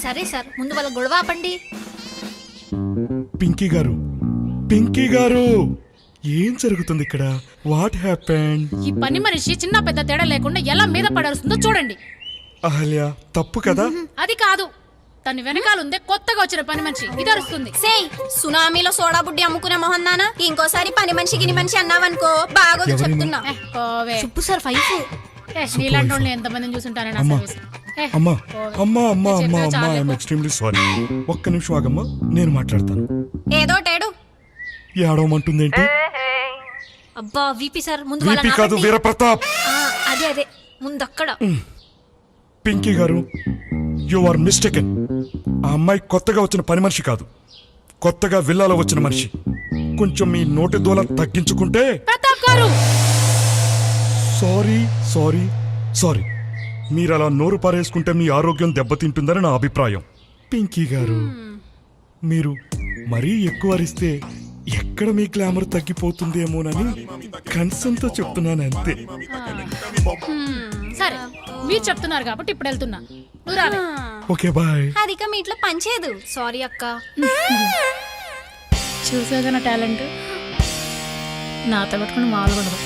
సరే సార్, ముందు వాళ్ళ గొడవ ఆపండి. పింకీ గారు, పింకీ గారు, ఏం జరుగుతుంది ఇక్కడ? What happened? ఈ పని మనిషి చిన్న పెద్ద తేడా లేకుండా ఎలా మీద పడేస్తుందో చూడండి. అహల్య, తప్పు కదా? అది కాదు, తన వెనకాలుందే కొత్తగా వచ్చిన పని మనిషి ఇది అరుస్తుంది. సేయ్, సునామీలో సోడా బుడ్డి అమ్ముకునే మొహన్ నానా ఇంకోసారి పని మనిషి గిని మనిషి అన్నావనుకో బాగోదు చెప్తున్నా. పోవే. సుబ్బు సార్ 5. నీలాంటి వాళ్ళని ఎంతమందిని చూసుంటానని అమ్మా సర్వీస్. అమ్మా అమ్మా అమ్మా నేను అమ్మా చెప్పేది అమ్మా చాలు. I'm extremely sorry. ఒక్క నిమిషం ఆగమ్మా, నేను మాట్లాడతాను. ఏదో టేడు ఏడవమంటుందేంటి? అబ్బా వీపీ సార్, ముందు వీపీ వాళ్ళని కాదు, ఆపండి. వీరప్రతాప్. అదే ముందు అక్కడ. పింకీ గారు, యు ఆర్ మిస్టేకెన్. ఆ అమ్మాయి కొత్తగా వచ్చిన పని మనిషి కాదు, కొత్తగా విల్లాలో వచ్చిన మనిషి. కొంచెం మీ నోటి దూల తగ్గించుకుంటే. ప్రతాప్ గారు, సారీ సారీ సారీ. మీరు అలా నోరు పారేసుకుంటే మీ ఆరోగ్యం దెబ్బతింటుందని నా అభిప్రాయం. పింకీ గారు, మీరు మరీ ఎక్కువ అరిస్తే ఎక్కడ మీ గ్లామర్ తగ్గిపోతుందేమోనని కన్సర్న్తో చెప్తున్నాను అంతే. సరే మీరు చెప్తున్నారు కాబట్టి ఇప్పుడు వెళ్తున్నా. నువ్వు రావే. Okay bye. అదిక మీ ఇంట్లో పనిచేయదు. సారీ అక్క. చూసాగా నా టాలెంట్. నాతో పెట్టుకుని మామూలుగా ఉండదు.